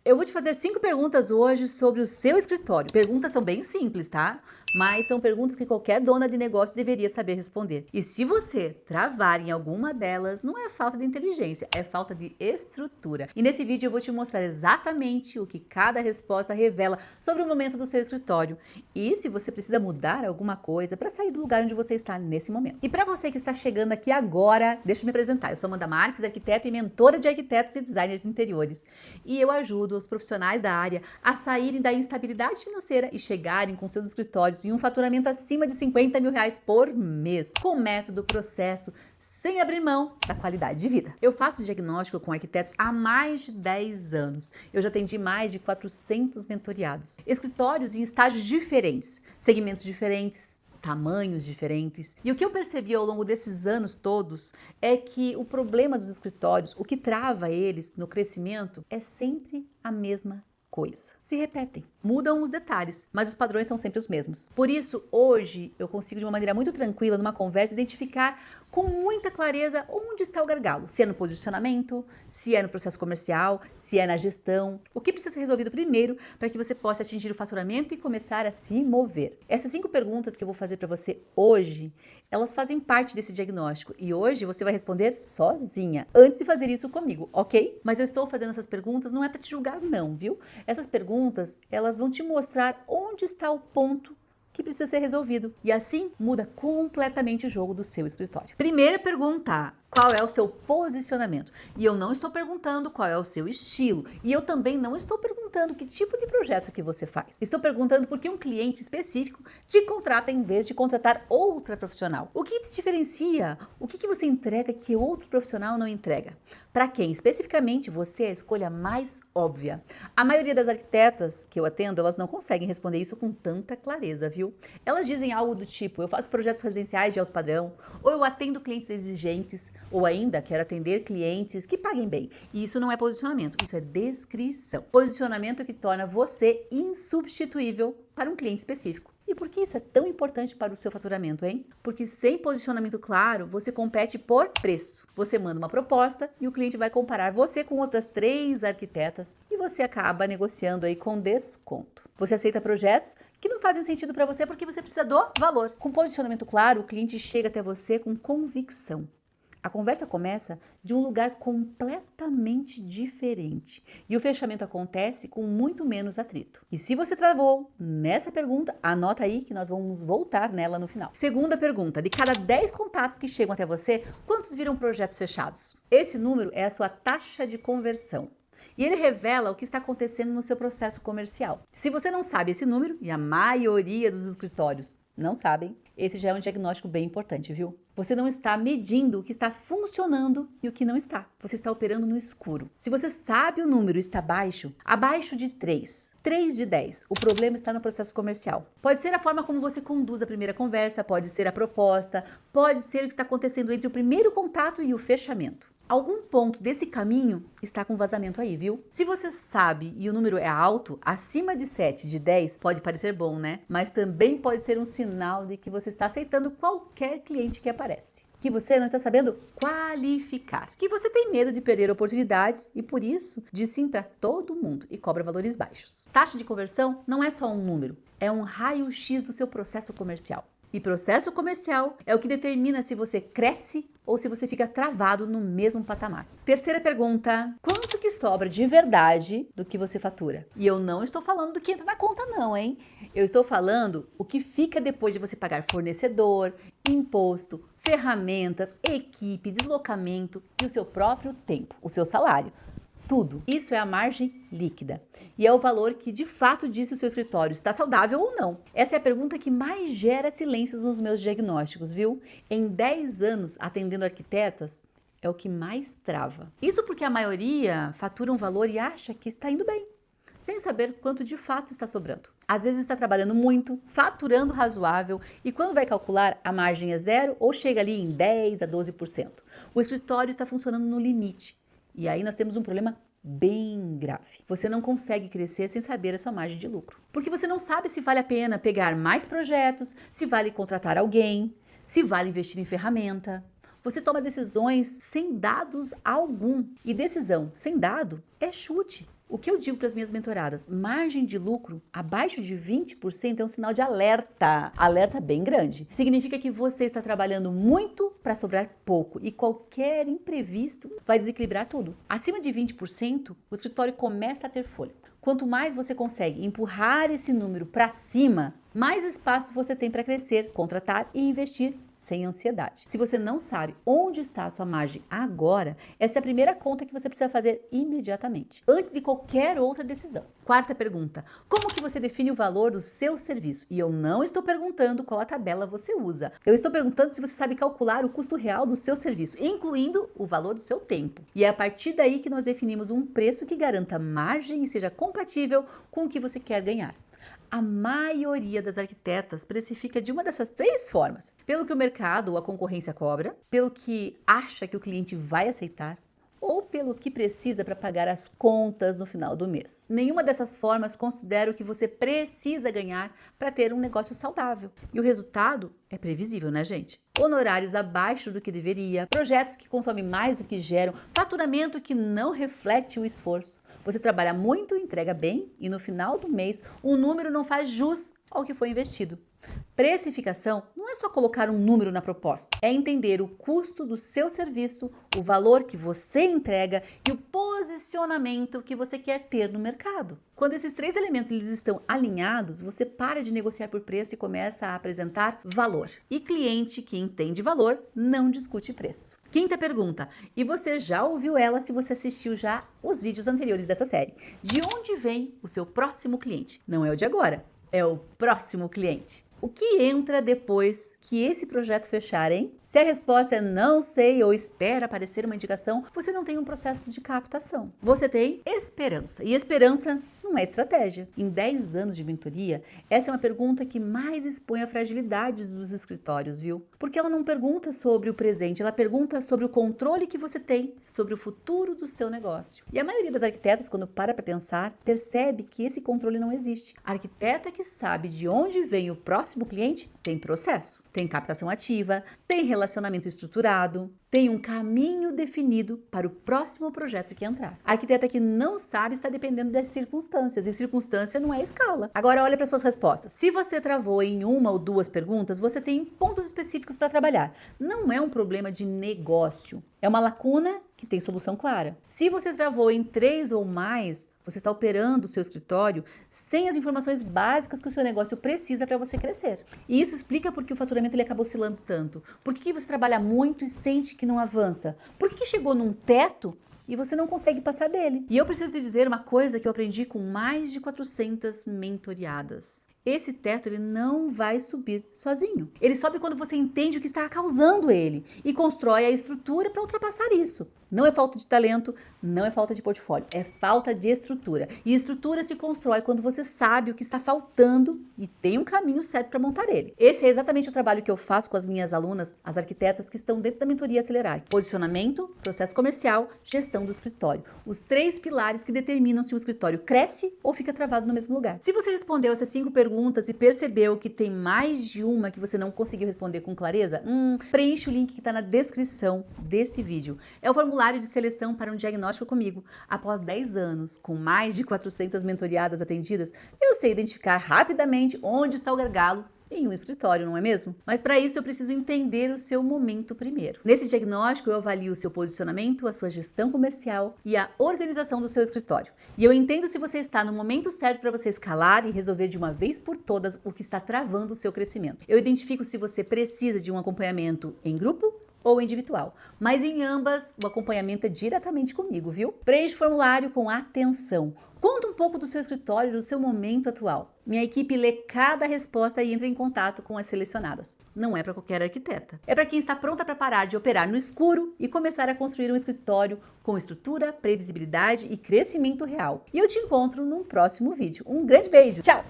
Eu vou te fazer 5 perguntas hoje sobre o seu escritório. Perguntas são bem simples, tá? Mas são perguntas que qualquer dona de negócio deveria saber responder. E se você travar em alguma delas, não é falta de inteligência, é falta de estrutura. E nesse vídeo eu vou te mostrar exatamente o que cada resposta revela sobre o momento do seu escritório e se você precisa mudar alguma coisa para sair do lugar onde você está nesse momento. E para você que está chegando aqui agora, deixa eu me apresentar. Eu sou Amanda Marques, arquiteta e mentora de arquitetos e designers de interiores. E eu ajudo os profissionais da área a saírem da instabilidade financeira e chegarem com seus escritórios em um faturamento acima de R$50 mil por mês, com método, processo, sem abrir mão da qualidade de vida. Eu faço diagnóstico com arquitetos há mais de 10 anos. Eu já atendi mais de 400 mentoriados. Escritórios em estágios diferentes, segmentos diferentes, tamanhos diferentes. E o que eu percebi ao longo desses anos todos é que o problema dos escritórios, o que trava eles no crescimento, é sempre a mesma coisa. Se repetem, mudam os detalhes, mas os padrões são sempre os mesmos. Por isso, hoje, eu consigo de uma maneira muito tranquila, numa conversa, identificar com muita clareza onde está o gargalo. Se é no posicionamento, se é no processo comercial, se é na gestão. O que precisa ser resolvido primeiro para que você possa atingir o faturamento e começar a se mover. Essas 5 perguntas que eu vou fazer para você hoje, elas fazem parte desse diagnóstico e hoje você vai responder sozinha, antes de fazer isso comigo, ok? Mas eu estou fazendo essas perguntas não é para te julgar não, viu? Essas perguntas, elas vão te mostrar onde está o ponto que precisa ser resolvido. E assim, muda completamente o jogo do seu escritório. Primeira pergunta: qual é o seu posicionamento? E eu não estou perguntando qual é o seu estilo. E eu também não estou perguntando que tipo de projeto que você faz. Estou perguntando por que um cliente específico te contrata em vez de contratar outra profissional. O que te diferencia? O que você entrega que outro profissional não entrega? Para quem especificamente você é a escolha mais óbvia? A maioria das arquitetas que eu atendo, elas não conseguem responder isso com tanta clareza, viu? Elas dizem algo do tipo: eu faço projetos residenciais de alto padrão, ou eu atendo clientes exigentes, ou ainda quero atender clientes que paguem bem. E isso não é posicionamento, isso é descrição. Posicionamento que torna você insubstituível para um cliente específico. E por que isso é tão importante para o seu faturamento, hein? Porque sem posicionamento claro, você compete por preço. Você manda uma proposta e o cliente vai comparar você com outras 3 arquitetas e você acaba negociando aí com desconto. Você aceita projetos que não fazem sentido para você porque você precisa do valor. Com posicionamento claro, o cliente chega até você com convicção. A conversa começa de um lugar completamente diferente e o fechamento acontece com muito menos atrito. E se você travou nessa pergunta, anota aí que nós vamos voltar nela no final. Segunda pergunta: de cada 10 contatos que chegam até você, quantos viram projetos fechados? Esse número é a sua taxa de conversão. E ele revela o que está acontecendo no seu processo comercial. Se você não sabe esse número, e a maioria dos escritórios não sabem, esse já é um diagnóstico bem importante, viu? Você não está medindo o que está funcionando e o que não está. Você está operando no escuro. Se você sabe o número está baixo, abaixo de 3 de 10, o problema está no processo comercial. Pode ser a forma como você conduz a primeira conversa, pode ser a proposta, pode ser o que está acontecendo entre o primeiro contato e o fechamento. Algum ponto desse caminho está com vazamento aí, viu? Se você sabe e o número é alto, acima de 7 de 10, pode parecer bom, né? Mas também pode ser um sinal de que você está aceitando qualquer cliente que aparece. Que você não está sabendo qualificar. Que você tem medo de perder oportunidades e por isso diz sim para todo mundo e cobra valores baixos. Taxa de conversão não é só um número, é um raio-x do seu processo comercial. E processo comercial é o que determina se você cresce ou se você fica travado no mesmo patamar. Terceira pergunta: quanto que sobra de verdade do que você fatura? E eu não estou falando do que entra na conta não, hein? Eu estou falando o que fica depois de você pagar fornecedor, imposto, ferramentas, equipe, deslocamento e o seu próprio tempo, o seu salário. Tudo. Isso é a margem líquida. E é o valor que de fato diz se o seu escritório está saudável ou não. Essa é a pergunta que mais gera silêncios nos meus diagnósticos, viu? Em 10 anos atendendo arquitetas, é o que mais trava. Isso porque a maioria fatura um valor e acha que está indo bem, sem saber quanto de fato está sobrando. Às vezes está trabalhando muito, faturando razoável e quando vai calcular a margem é 0 ou chega ali em 10 a 12%. O escritório está funcionando no limite. E aí nós temos um problema bem grave. Você não consegue crescer sem saber a sua margem de lucro. Porque você não sabe se vale a pena pegar mais projetos, se vale contratar alguém, se vale investir em ferramenta. Você toma decisões sem dados algum. E decisão sem dado é chute. O que eu digo para as minhas mentoradas? Margem de lucro abaixo de 20% é um sinal de alerta. Alerta bem grande. Significa que você está trabalhando muito para sobrar pouco e qualquer imprevisto vai desequilibrar tudo. Acima de 20%, o escritório começa a ter folha. Quanto mais você consegue empurrar esse número para cima, mais espaço você tem para crescer, contratar e investir sem ansiedade. Se você não sabe onde está a sua margem agora, essa é a primeira conta que você precisa fazer imediatamente, antes de qualquer outra decisão. Quarta pergunta: como que você define o valor do seu serviço? E eu não estou perguntando qual a tabela você usa. Eu estou perguntando se você sabe calcular o custo real do seu serviço, incluindo o valor do seu tempo. E é a partir daí que nós definimos um preço que garanta margem e seja compatível com o que você quer ganhar. A maioria das arquitetas precifica de uma dessas três formas: pelo que o mercado ou a concorrência cobra, pelo que acha que o cliente vai aceitar, ou pelo que precisa para pagar as contas no final do mês. Nenhuma dessas formas considera o que você precisa ganhar para ter um negócio saudável. E o resultado é previsível, né, gente? Honorários abaixo do que deveria, projetos que consomem mais do que geram, faturamento que não reflete o esforço. Você trabalha muito, entrega bem e no final do mês o número não faz jus ao que foi investido. Precificação não é só colocar um número na proposta, é entender o custo do seu serviço, o valor que você entrega e o posicionamento que você quer ter no mercado. Quando esses três elementos eles estão alinhados, você para de negociar por preço e começa a apresentar valor. E cliente que entende valor não discute preço. Quinta pergunta: e você já ouviu ela se você assistiu já os vídeos anteriores dessa série? De onde vem o seu próximo cliente? Não é o de agora, é o próximo cliente. O que entra depois que esse projeto fechar, hein? Se a resposta é não sei ou espera aparecer uma indicação, você não tem um processo de captação. Você tem esperança. E esperança não é estratégia. Em 10 anos de mentoria, essa é uma pergunta que mais expõe a fragilidade dos escritórios, viu? Porque ela não pergunta sobre o presente, ela pergunta sobre o controle que você tem sobre o futuro do seu negócio. E a maioria das arquitetas, quando para pensar, percebe que esse controle não existe. A arquiteta que sabe de onde vem o próximo cliente tem processo, tem captação ativa, tem relacionamento estruturado, tem um caminho definido para o próximo projeto que entrar. A arquiteta que não sabe está dependendo das circunstâncias, e circunstância não é escala. Agora olha para suas respostas. Se você travou em uma ou duas perguntas, você tem pontos específicos para trabalhar. Não é um problema de negócio, é uma lacuna que tem solução clara. Se você travou em 3 ou mais, você está operando o seu escritório sem as informações básicas que o seu negócio precisa para você crescer. E isso explica por que o faturamento ele acaba oscilando tanto. Por que você trabalha muito e sente que não avança? Por que chegou num teto e você não consegue passar dele? E eu preciso te dizer uma coisa que eu aprendi com mais de 400 mentoriadas. Esse teto ele não vai subir sozinho. Ele sobe quando você entende o que está causando ele e constrói a estrutura para ultrapassar isso. Não é falta de talento, não é falta de portfólio, é falta de estrutura. E estrutura se constrói quando você sabe o que está faltando e tem um caminho certo para montar ele. Esse é exatamente o trabalho que eu faço com as minhas alunas, as arquitetas que estão dentro da mentoria Acelerar. Posicionamento, processo comercial, gestão do escritório. Os 3 pilares que determinam se o escritório cresce ou fica travado no mesmo lugar. Se você respondeu essas 5 perguntas e percebeu que tem mais de uma que você não conseguiu responder com clareza, preencha o link que está na descrição desse vídeo. É o formulário de seleção para um diagnóstico comigo. Após 10 anos, com mais de 400 mentoriadas atendidas, eu sei identificar rapidamente onde está o gargalo em um escritório, não é mesmo? Mas para isso eu preciso entender o seu momento primeiro. Nesse diagnóstico eu avalio o seu posicionamento, a sua gestão comercial e a organização do seu escritório. E eu entendo se você está no momento certo para você escalar e resolver de uma vez por todas o que está travando o seu crescimento. Eu identifico se você precisa de um acompanhamento em grupo ou individual, mas em ambas o acompanhamento é diretamente comigo, viu? Preencha o formulário com atenção. Conta um pouco do seu escritório, do seu momento atual. Minha equipe lê cada resposta e entra em contato com as selecionadas. Não é para qualquer arquiteta. É para quem está pronta para parar de operar no escuro e começar a construir um escritório com estrutura, previsibilidade e crescimento real. E eu te encontro num próximo vídeo. Um grande beijo. Tchau!